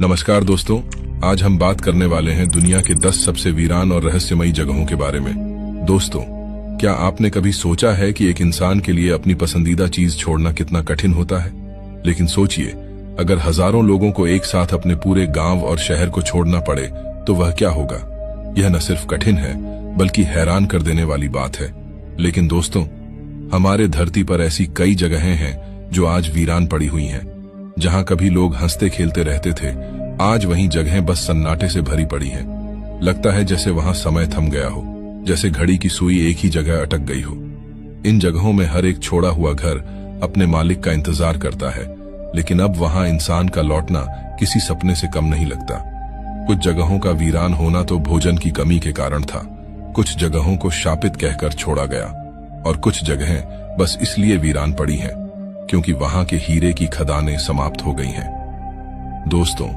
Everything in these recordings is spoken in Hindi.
नमस्कार दोस्तों, आज हम बात करने वाले हैं दुनिया के 10 सबसे वीरान और रहस्यमयी जगहों के बारे में। दोस्तों, क्या आपने कभी सोचा है कि एक इंसान के लिए अपनी पसंदीदा चीज छोड़ना कितना कठिन होता है? लेकिन सोचिए, अगर हजारों लोगों को एक साथ अपने पूरे गांव और शहर को छोड़ना पड़े तो वह क्या होगा? यह न सिर्फ कठिन है बल्कि हैरान कर देने वाली बात है। लेकिन दोस्तों, हमारे धरती पर ऐसी कई जगहें हैं जो आज वीरान पड़ी हुई हैं। जहां कभी लोग हंसते खेलते रहते थे, आज वहीं जगहें बस सन्नाटे से भरी पड़ी हैं। लगता है जैसे वहां समय थम गया हो, जैसे घड़ी की सुई एक ही जगह अटक गई हो। इन जगहों में हर एक छोड़ा हुआ घर अपने मालिक का इंतजार करता है, लेकिन अब वहां इंसान का लौटना किसी सपने से कम नहीं लगता। कुछ जगहों का वीरान होना तो भोजन की कमी के कारण था, कुछ जगहों को शापित कहकर छोड़ा गया, और कुछ जगहें बस इसलिए वीरान पड़ी हैं क्योंकि वहां के हीरे की खदानें समाप्त हो गई हैं। दोस्तों,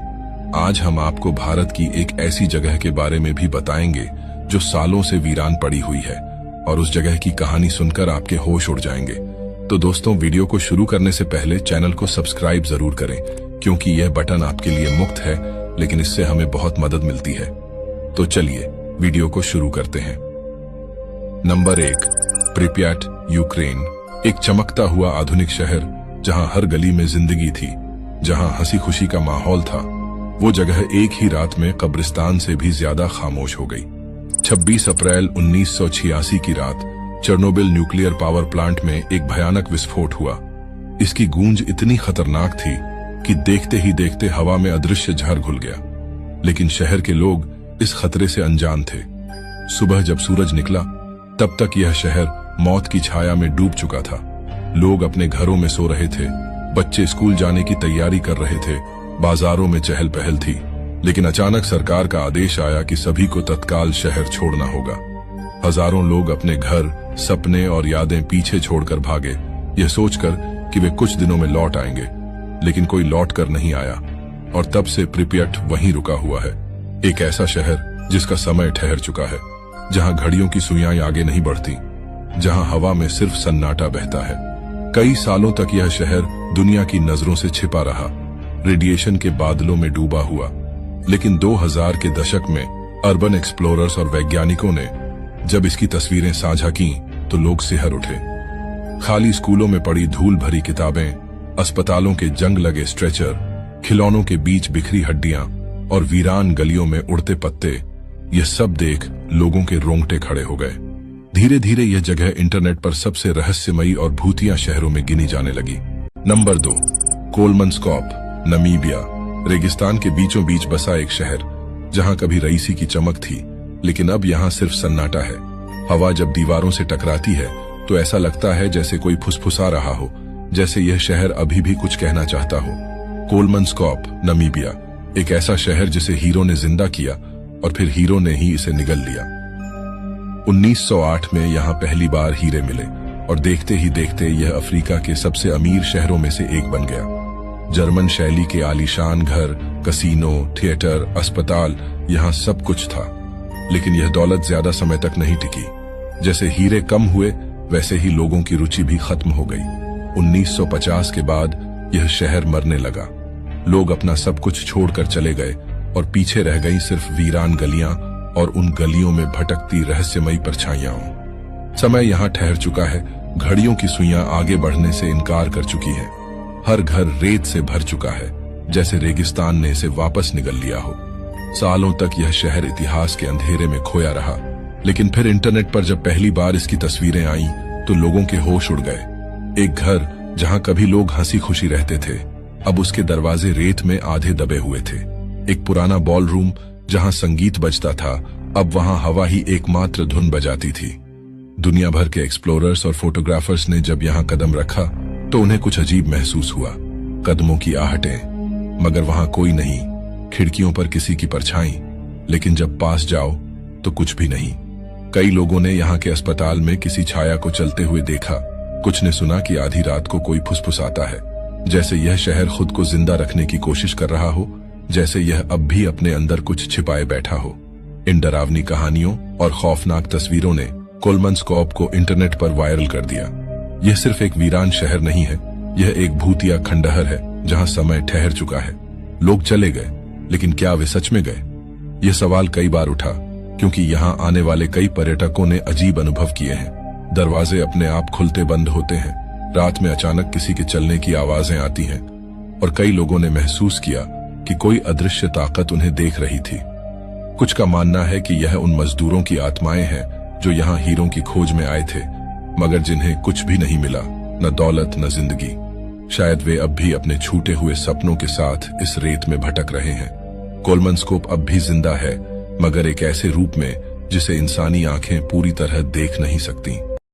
आज हम आपको भारत की एक ऐसी जगह के बारे में भी बताएंगे जो सालों से वीरान पड़ी हुई है, और उस जगह की कहानी सुनकर आपके होश उड़ जाएंगे। तो दोस्तों, वीडियो को शुरू करने से पहले चैनल को सब्सक्राइब जरूर करें, क्योंकि यह बटन आपके लिए मुफ्त है, लेकिन इससे हमें बहुत मदद मिलती है। तो चलिए वीडियो को शुरू करते हैं। Number 1, Pripyat, Ukraine. एक चमकता हुआ आधुनिक शहर जहां हर गली में जिंदगी थी, जहां हंसी खुशी का माहौल था। वो जगह एक ही रात में कब्रिस्तान से भी ज्यादा खामोश हो गई। 26 अप्रैल 1986 की रात चेर्नोबिल न्यूक्लियर पावर प्लांट में एक भयानक विस्फोट हुआ। इसकी गूंज इतनी खतरनाक थी कि देखते ही देखते हवा में अदृश्य जहर घुल गया। लेकिन शहर के लोग इस खतरे से अनजान थे। सुबह जब सूरज निकला, तब तक यह शहर मौत की छाया में डूब चुका था। लोग अपने घरों में सो रहे थे, बच्चे स्कूल जाने की तैयारी कर रहे थे, बाजारों में चहल पहल थी। लेकिन अचानक सरकार का आदेश आया कि सभी को तत्काल शहर छोड़ना होगा। हजारों लोग अपने घर, सपने और यादें पीछे छोड़कर भागे, यह सोचकर कि वे कुछ दिनों में लौट आएंगे। लेकिन कोई लौट कर नहीं आया, और तब से प्रिप्याट वहीं रुका हुआ है। एक ऐसा शहर जिसका समय ठहर चुका है, जहां घड़ियों की सुइयां आगे नहीं बढ़ती, जहां हवा में सिर्फ सन्नाटा बहता है। कई सालों तक यह शहर दुनिया की नजरों से छिपा रहा, रेडिएशन के बादलों में डूबा हुआ। लेकिन 2000 के दशक में अर्बन एक्सप्लोरर्स और वैज्ञानिकों ने जब इसकी तस्वीरें साझा की तो लोग सिहर उठे। खाली स्कूलों में पड़ी धूल भरी किताबें, अस्पतालों के जंग लगे स्ट्रेचर, खिलौनों के बीच बिखरी हड्डियां और वीरान गलियों में उड़ते पत्ते, यह सब देख लोगों के रोंगटे खड़े हो गए। धीरे धीरे यह जगह इंटरनेट पर सबसे रहस्यमयी और भूतिया शहरों में गिनी जाने लगी। Number 2, Kolmanskop, Namibia. रेगिस्तान के बीचों बीच बसा एक शहर जहां कभी रईसी की चमक थी, लेकिन अब यहां सिर्फ सन्नाटा है। हवा जब दीवारों से टकराती है तो ऐसा लगता है जैसे कोई फुसफुसा रहा हो, जैसे यह शहर अभी भी कुछ कहना चाहता हो। कोलमनस्कॉप, नमीबिया, एक ऐसा शहर जिसे हीरो ने जिंदा किया और फिर हीरो ने ही इसे निगल लिया। 1908 में यहां पहली बार हीरे मिले, और देखते ही देखते यह अफ्रीका के सबसे अमीर शहरों में से एक बन गया। जर्मन शैली के आलीशान घर, कसीनो, थिएटर, अस्पताल, यहां सब कुछ था। लेकिन यह दौलत ज्यादा समय तक नहीं टिकी। जैसे हीरे कम हुए, वैसे ही लोगों की रुचि भी खत्म हो गई। 1950 के बाद यह शहर मरने लगा। लोग अपना सब कुछ छोड़कर चले गए, और पीछे रह गई सिर्फ वीरान गलियां और उन गलियों में भटकती रहस्यमयी परछाइयां। समय यहां ठहर चुका है, घड़ियों की सुइयां आगे बढ़ने से इनकार कर चुकी हैं। हर घर रेत से भर चुका है, जैसे रेगिस्तान ने इसे वापस निगल लिया हो। सालों तक यह शहर इतिहास के अंधेरे में खोया रहा, लेकिन फिर इंटरनेट पर जब पहली बार इसकी तस्वीरें आईं तो लोगों के होश उड़ गए। एक घर जहां कभी लोग हंसी खुशी रहते थे, अब उसके दरवाजे रेत में आधे दबे हुए थे। एक पुराना बॉल रूम जहां संगीत बजता था, अब वहां हवा ही एकमात्र धुन बजाती थी। दुनिया भर के एक्सप्लोरर्स और फोटोग्राफर्स ने जब यहां कदम रखा तो उन्हें कुछ अजीब महसूस हुआ। कदमों की आहटें, मगर वहां कोई नहीं। खिड़कियों पर किसी की परछाई, लेकिन जब पास जाओ तो कुछ भी नहीं। कई लोगों ने यहाँ के अस्पताल में किसी छाया को चलते हुए देखा। कुछ ने सुना कि आधी रात को कोई फुसफुसाता है, जैसे यह शहर खुद को जिंदा रखने की कोशिश कर रहा हो, जैसे यह अब भी अपने अंदर कुछ छिपाए बैठा हो। इन डरावनी कहानियों और खौफनाक तस्वीरों ने कोलमनस्कॉप को इंटरनेट पर वायरल कर दिया। यह सिर्फ एक वीरान शहर नहीं है, यह एक भूतिया खंडहर है जहां समय ठहर चुका है। लोग चले गए, लेकिन क्या वे सच में गए? यह सवाल कई बार उठा, क्योंकि यहाँ आने वाले कई पर्यटकों ने अजीब अनुभव किए हैं। दरवाजे अपने आप खुलते बंद होते हैं, रात में अचानक किसी के चलने की आवाजें आती हैं, और कई लोगों ने महसूस किया कि कोई अदृश्य ताकत उन्हें देख रही थी। कुछ का मानना है कि यह उन मजदूरों की आत्माएं हैं जो यहाँ हीरों की खोज में आए थे, मगर जिन्हें कुछ भी नहीं मिला, न दौलत न जिंदगी। शायद वे अब भी अपने छूटे हुए सपनों के साथ इस रेत में भटक रहे हैं। कोलमनस्कोप अब भी जिंदा है, मगर एक ऐसे रूप में जिसे इंसानी आंखें पूरी तरह देख नहीं सकती।